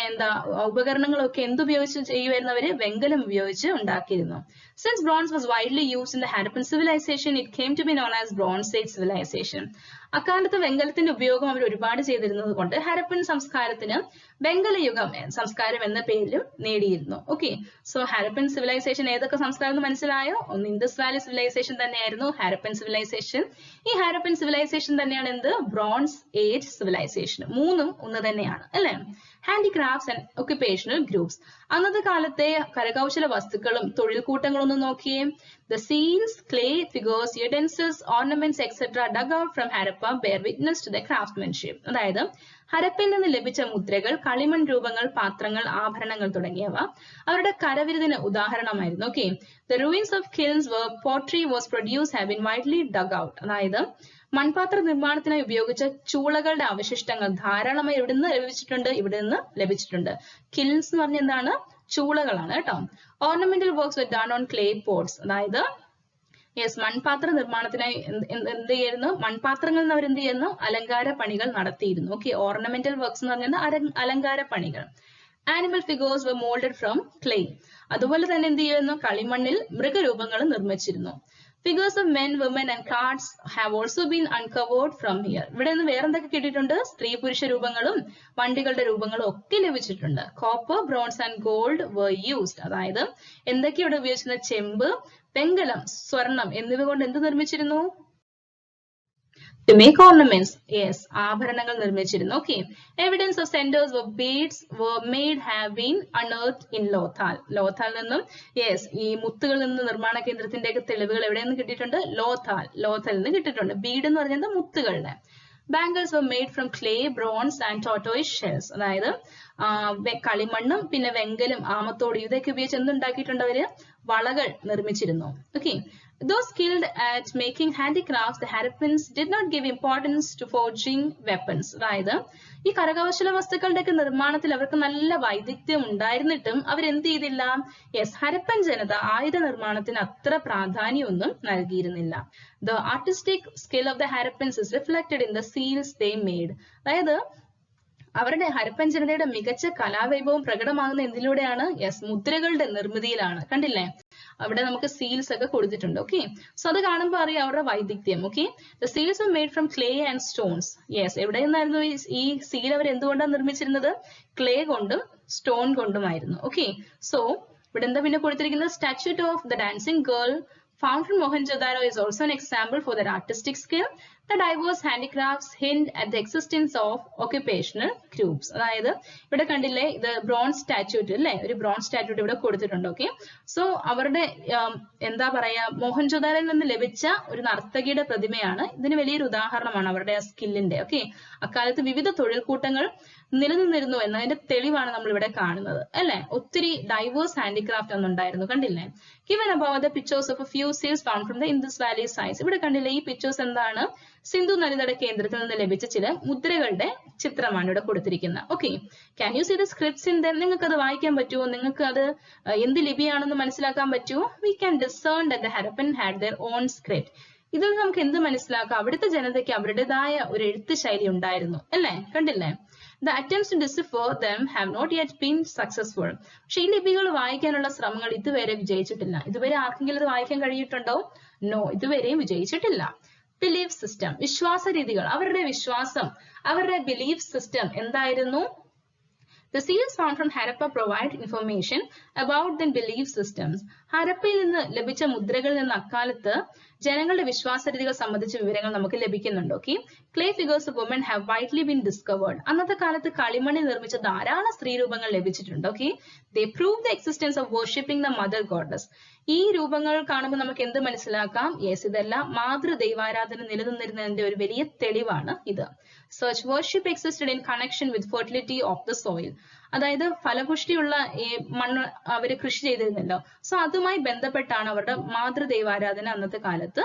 ഉപകരണങ്ങളും ഒക്കെ എന്തുപയോഗിച്ച് ചെയ്യുമായിരുന്നവര്, വെങ്കലം ഉപയോഗിച്ച് ഉണ്ടാക്കിയിരുന്നു. Since bronze was widely used in the Harappan civilization, it came to be known as Bronze Age civilization. അക്കാലത്ത് വെങ്കലത്തിന്റെ ഉപയോഗം അവർ ഒരുപാട് ചെയ്തിരുന്നത് കൊണ്ട് ഹരപ്പൻ സംസ്കാരത്തിന് വെങ്കലയുഗം സംസ്കാരം എന്ന പേരിലും നേടിയിരുന്നു. ഓക്കെ, സോ ഹരപ്പൻ സിവിലൈസേഷൻ ഏതൊക്കെ സംസ്കാരം എന്ന് മനസ്സിലായോ? ഒന്ന് ഇൻഡസ് വാലി സിവിലൈസേഷൻ തന്നെയായിരുന്നു ഹരപ്പൻ സിവിലൈസേഷൻ. ഈ ഹരപ്പൻ സിവിലൈസേഷൻ തന്നെയാണ് എന്ത്, ബ്രോൺസ് ഏജ് സിവിലൈസേഷൻ. മൂന്നും ഒന്ന് തന്നെയാണ് അല്ലെ. Handicrafts and occupational groups. അന്നത്തെ കാലത്തെ കരകൗശല വസ്തുക്കളും തൊഴിൽ കൂട്ടങ്ങളൊന്നും നോക്കിയേ. The seals, clay, figures, utensils, ornaments, etc. dug out from Harappa bear witness to their craftsmanship. അതായത് ഹരപ്പയിൽ നിന്ന് ലഭിച്ച മുദ്രകൾ, കളിമൺ രൂപങ്ങൾ, പാത്രങ്ങൾ, ആഭരണങ്ങൾ തുടങ്ങിയവ അവരുടെ കരവിരുതിന് ഉദാഹരണമായിരുന്നു. Okay, The ruins of kilns where pottery was produced have been widely dug out. അതായത് മൺപാത്ര നിർമ്മാണത്തിനായി ഉപയോഗിച്ച ചൂളകളുടെ അവശിഷ്ടങ്ങൾ ധാരാളമായി ഇവിടെ നിന്ന് ലഭിച്ചിട്ടുണ്ട്. കിൽൻസ് എന്ന് പറഞ്ഞാൽ എന്താണ്, ചൂളകളാണ് കേട്ടോ. Ornamental works were done on clay pots. അതായത് മൺപാത്ര നിർമ്മാണത്തിനായി എന്ത് ചെയ്യുന്നു, മൺപാത്രങ്ങളിൽ നിന്ന് അവർ എന്ത് ചെയ്യുന്നു, അലങ്കാര പണികൾ നടത്തിയിരുന്നു. ഓക്കെ, ഓർണമെന്റൽ വർക്ക്സ് എന്ന് പറഞ്ഞാൽ അലങ്കാര പണികൾ. Animal figures were molded from clay. അതുപോലെ തന്നെ എന്ത് ചെയ്യുന്നു, കളിമണ്ണിൽ മൃഗരൂപങ്ങൾ നിർമ്മിച്ചിരുന്നു. Figures of men, women and carts have also been uncovered from here. ഇവിടെ നിന്ന് വേറെന്തൊക്കെ കിട്ടിയിട്ടുണ്ട്, സ്ത്രീ പുരുഷ രൂപങ്ങളും വണ്ടികളുടെ രൂപങ്ങളും ഒക്കെ ലഭിച്ചിട്ടുണ്ട്. Copper, bronze and gold were used. അതായത് എന്തൊക്കെ ഇവിടെ ഉപയോഗിച്ചിരുന്ന, ചെമ്പ്, വെങ്കലം, സ്വർണം എന്നിവ കൊണ്ട് എന്ത് നിർമ്മിച്ചിരുന്നു, to make ornaments. ആഭരണങ്ങൾ നിർമ്മിച്ചിരുന്നു. Okay, evidence of centers where beads were made have been unearthed in Lothal. Lothal നിന്നും ഈ മുത്തുകളിൽ നിന്ന് നിർമ്മാണ കേന്ദ്രത്തിന്റെ ഒക്കെ തെളിവുകൾ എവിടെ നിന്ന് കിട്ടിയിട്ടുണ്ട്, ലോഥാൽ നിന്ന് കിട്ടിയിട്ടുണ്ട്. ബീഡ് എന്ന് പറഞ്ഞാൽ മുത്തുകളുടെ. Bangles were made from clay, bronze and tortoise shells. അതായത് കളിമണ്ണും പിന്നെ വെങ്കലും ആമത്തോടും ഇതൊക്കെ ഉപയോഗിച്ച് എന്തുണ്ടാക്കിയിട്ടുണ്ട് അവര്, വളകൾ നിർമ്മിച്ചിരുന്നു. Okay, those skilled at making handicrafts, the Harappans did not give importance to forging weapons. അതായത് ഈ കരകൗശല വസ്തുക്കളുടെ ഒക്കെ നിർമ്മാണത്തിൽ അവർക്ക് നല്ല വൈദഗ്ധ്യം ഉണ്ടായിരുന്നിട്ടും അവരെന്ത് ചെയ്തില്ല, ഹരപ്പൻ ജനത ആയുധ നിർമ്മാണത്തിന് അത്ര പ്രാധാന്യമൊന്നും നൽകിയിരുന്നില്ല. The artistic skill of the Harappans is reflected in the seals they made. അതായത് അവരുടെ ഹരപ്പൻ ജനതയുടെ മികച്ച കലാവൈഭവം പ്രകടമാകുന്ന എന്തിലൂടെയാണ്, മുദ്രകളുടെ നിർമ്മിതിയിലാണ്. കണ്ടില്ലേ, അവിടെ നമുക്ക് സീൽസ് ഒക്കെ കൊടുത്തിട്ടുണ്ട്. ഓക്കെ, സോ അത് കാണുമ്പോൾ അറിയാം അവരുടെ വൈദഗ്ധ്യം. Okay, the seals were made from clay and stones. എവിടെ നിന്നായിരുന്നു ഈ സീൽ അവർ എന്തുകൊണ്ടാണ് നിർമ്മിച്ചിരുന്നത്, ക്ലേ കൊണ്ടും സ്റ്റോൺ കൊണ്ടുമായിരുന്നു. ഓക്കെ, സോ ഇവിടെ എന്താ പിന്നെ കൊടുത്തിരിക്കുന്നത്, statue of the dancing girl found from Mohenjo-daro is also an example for their artistic skill. The diverse handicrafts hint at the existence of occupational groups. അതായത് ഇവിടെ കണ്ടില്ലേ ഇത് ബ്രോൺസ് സ്റ്റാറ്റ്യൂട്ട് അല്ലേ, ഒരു ബ്രോൺസ് സ്റ്റാറ്റ്യൂട്ട് ഇവിടെ കൊടുത്തിട്ടുണ്ട്. ഓക്കെ, സോ അവരുടെ എന്താ പറയാ മോഹൻജോദാരോയിൽ നിന്ന് ലഭിച്ച ഒരു നർത്തകിയുടെ പ്രതിമയാണ് ഇതിന് വലിയൊരു ഉദാഹരണമാണ് അവരുടെ ആ സ്കില്ലിന്റെ. ഓക്കെ, അക്കാലത്ത് വിവിധ തൊഴിൽക്കൂട്ടങ്ങൾ നിലനിന്നിരുന്നു എന്നതിന്റെ തെളിവാണ് നമ്മൾ ഇവിടെ കാണുന്നത് അല്ലെ. ഒത്തിരി ഡൈവേഴ്സ് ഹാൻഡിക്രാഫ്റ്റ് ഒന്നുണ്ടായിരുന്നു, കണ്ടില്ലേ. Given above the pictures of a few seals found from the Indus Valley sites. ഇവിടെ കണ്ടില്ലേ ഈ പിക്ചേഴ്സ് എന്താണ്, സിന്ധു നദീതട കേന്ദ്രത്തിൽ നിന്ന് ലഭിച്ച ചില മുദ്രകളുടെ ചിത്രമാണ് ഇവിടെ കൊടുത്തിരിക്കുന്നത്. Okay, can you see the scripts in them? നിങ്ങൾക്ക് അത് വായിക്കാൻ പറ്റുമോ? നിങ്ങൾക്ക് അത് എന്ത് ലിപിയാണെന്ന് മനസ്സിലാക്കാൻ പറ്റുമോ? We can discern that the Harappan had their own script. ഇതിൽ നമുക്ക് എന്ത് മനസ്സിലാക്കാം? അവിടുത്തെ ജനതയ്ക്ക് അവരുടേതായ ഒരു എഴുത്ത് ശൈലി ഉണ്ടായിരുന്നു അല്ലേ, കണ്ടില്ലേ. The attempts to decipher them have not yet been successful. പക്ഷേ ഈ ലിപികൾ വായിക്കാനുള്ള ശ്രമങ്ങൾ ഇതുവരെ വിജയിച്ചിട്ടില്ല. ഇതുവരെ ആർക്കെങ്കിലും ഇത് വായിക്കാൻ കഴിയിട്ടുണ്ടോ? നോ, ഇതുവരെയും വിജയിച്ചിട്ടില്ല. ബിലീഫ് സിസ്റ്റം, വിശ്വാസ രീതികൾ, അവരുടെ വിശ്വാസം, അവരുടെ ബിലീഫ് സിസ്റ്റം എന്തായിരുന്നു? The seals found from Harappa provide information about the belief systems. ഹരപ്പയിൽ നിന്ന് ലഭിച്ച മുദ്രകളിൽ നിന്ന് അക്കാലത്ത് ജനങ്ങളുടെ വിശ്വാസ രീതികൾ സംബന്ധിച്ച വിവരങ്ങൾ നമുക്ക് ലഭിക്കുന്നുണ്ട്. Okay, clay figures of woman have widely been discovered. അന്നത്തെ കാലത്ത് കളിമണ്ണിൽ നിർമ്മിച്ച ധാരാളം സ്ത്രീ രൂപങ്ങൾ ലഭിച്ചിട്ടുണ്ട്. Okay, they prove the existence of worshipping the mother goddess. ഈ രൂപങ്ങൾ കാണുമ്പോൾ നമുക്ക് എന്ത് മനസ്സിലാക്കാം? യെസ്, ഇതെല്ലാം മാതൃദൈവാരാധന നിലനിന്നിരുന്നതിന്റെ ഒരു വലിയ തെളിവാണ് ഇത്. Such worship existed in connection with fertility of the soil. അതായത് ഫലപുഷ്ടിയുള്ള ഈ മണ്ണ് അവര് കൃഷി ചെയ്തിരുന്നല്ലോ, സോ അതുമായി ബന്ധപ്പെട്ടാണ് അവരുടെ മാതൃദൈവാരാധന അന്നത്തെ കാലത്ത്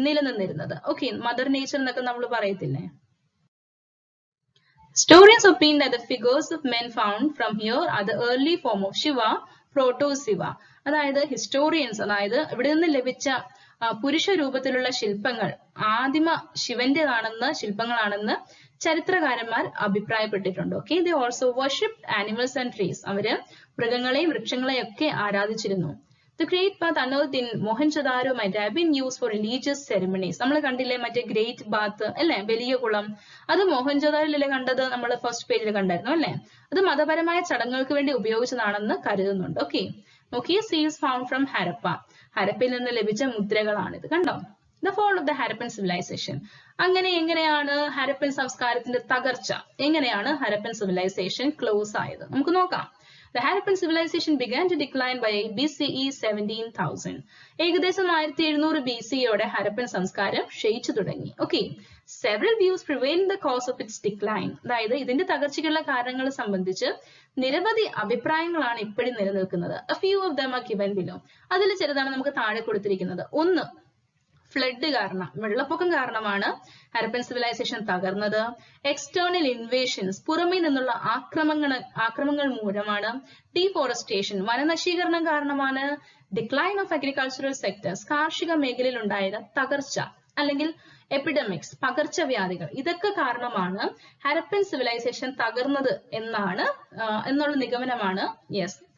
നിലനിന്നിരുന്നത്. ഓക്കെ, മദർ നേച്ചർ എന്നൊക്കെ നമ്മൾ പറയത്തില്ലേ. Historians opine that the figures of men found from here are the early form of Shiva, proto-Shiva. അതായത് ഹിസ്റ്റോറിയൻസ്, അതായത് ഇവിടെ നിന്ന് ലഭിച്ച പുരുഷ രൂപത്തിലുള്ള ശില്പങ്ങൾ ആദിമ ശിവന്റേതാണെന്ന് ശില്പങ്ങളാണെന്ന് ചരിത്രകാരന്മാർ അഭിപ്രായപ്പെട്ടിട്ടുണ്ട്. Okay, they also worshipped animals and trees. അവര് മൃഗങ്ങളെയും വൃക്ഷങ്ങളെയും ഒക്കെ ആരാധിച്ചിരുന്നു. The great bath unearthed in Mohenjo-daro might have been used for religious ceremonies. നമ്മൾ കണ്ടില്ലേ മറ്റേ ഗ്രേറ്റ് ബാത്ത് അല്ലെ, വലിയ കുളം, അത് മോഹൻജോദാരോയിലല്ലേ കണ്ടത്, നമ്മൾ ഫസ്റ്റ് പേജിൽ കണ്ടായിരുന്നു അല്ലെ. അത് മതപരമായ ചടങ്ങുകൾക്ക് വേണ്ടി ഉപയോഗിച്ചതാണെന്ന് കരുതുന്നുണ്ട്. ഓക്കെ, നോക്കിയേ, സീൽസ് ഫൗണ്ട് ഫ്രം ഹരപ്പ. ഹരപ്പയിൽ നിന്ന് ലഭിച്ച മുദ്രകളാണിത്, കണ്ടോ. The fall of the Harappan civilization. അങ്ങനെ എങ്ങനെയാണ് ഹരപ്പൻ സംസ്കാരത്തിന്റെ തകർച്ച, എങ്ങനെയാണ് ഹരപ്പൻ സിവിലൈസേഷൻ ക്ലോസ് ആയത് നമുക്ക് നോക്കാം. The Harappan civilization began to decline by BCE 17,000. ഏകദേശം 1700 BCയോടെ ഹരപ്പൻ സംസ്കാരം ക്ഷയിച്ചു തുടങ്ങി. Okay, several views prevail in the cause of its decline. അതായത് ഇതിന്റെ തകർച്ചയ്ക്കുള്ള കാരണങ്ങൾ സംബന്ധിച്ച് നിരവധി അഭിപ്രായങ്ങളാണ് ഇപ്പോഴും നിലനിൽക്കുന്നത്. A few of them are given below. അതിൽ ചിലതാണ് നമുക്ക് താഴെ കൊടുത്തിരിക്കുന്നത്. ഒന്ന്, ഫ്ലഡ് കാരണം, വെള്ളപ്പൊക്കം കാരണമാണ് ഹരപ്പൻ സിവിലൈസേഷൻ തകർന്നത്. എക്സ്റ്റേണൽ ഇൻവേഷൻസ്, പുറമേ നിന്നുള്ള ആക്രമണങ്ങൾ മൂലമാണ്. ഡീഫോറസ്റ്റേഷൻ, വനനശീകരണം കാരണമാണ്. ഡിക്ലൈൻ ഓഫ് അഗ്രികൾച്ചറൽ സെക്ടേഴ്സ്, കാർഷിക മേഖലയിൽ ഉണ്ടായ തകർച്ച അല്ലെങ്കിൽ എപ്പിഡമിക്സ്, പകർച്ചവ്യാധികൾ, ഇതൊക്കെ കാരണമാണ് ഹരപ്പൻ സിവിലൈസേഷൻ തകർന്നത് എന്നുള്ള നിഗമനമാണ്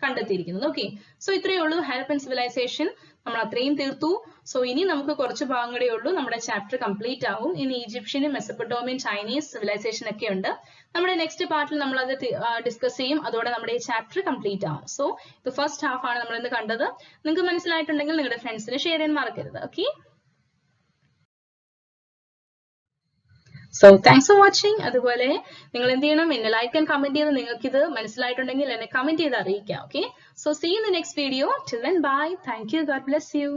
കണ്ടെത്തിയിരിക്കുന്നത്. ഓക്കെ, സോ ഇത്രയേ ഉള്ളൂ ഹരപ്പൻ സിവിലൈസേഷൻ. നമ്മൾ അത്രയും തീർത്തു. സോ ഇനി നമുക്ക് കുറച്ച് ഭാഗങ്ങളേ ഉള്ളൂ, നമ്മുടെ ചാപ്റ്റർ കംപ്ലീറ്റ് ആവും. ഇനി ഈജിപ്ഷ്യനും മെസപ്പൊട്ടോമിയൻ ചൈനീസ് സിവിലൈസേഷൻ ഒക്കെ ഉണ്ട്. നമ്മുടെ നെക്സ്റ്റ് പാർട്ടിൽ നമ്മൾ അത് ഡിസ്കസ് ചെയ്യും. അതോടെ നമ്മുടെ ഈ ചാപ്റ്റർ കംപ്ലീറ്റ് ആവും. സോ ഇത് ഫസ്റ്റ് ഹാഫ് ആണ് നമ്മൾ ഇന്ന് കണ്ടത്. നിങ്ങൾക്ക് മനസ്സിലായിട്ടുണ്ടെങ്കിൽ നിങ്ങളുടെ ഫ്രണ്ട്സിന് ഷെയർ ചെയ്യാൻ മറക്കരുത്. Okay, so thanks for watching. അതുപോലെ നിങ്ങൾ എന്ത് ചെയ്യണം, എന്നെ ലൈക്ക് ആൻഡ് കമന്റ് ചെയ്ത് നിങ്ങൾക്ക് ഇത് മനസ്സിലായിട്ടുണ്ടെങ്കിൽ എന്നെ കമന്റ് ചെയ്ത് അറിയിക്കാം. Okay, so see in the next video. Till then bye. Thank you. God bless U.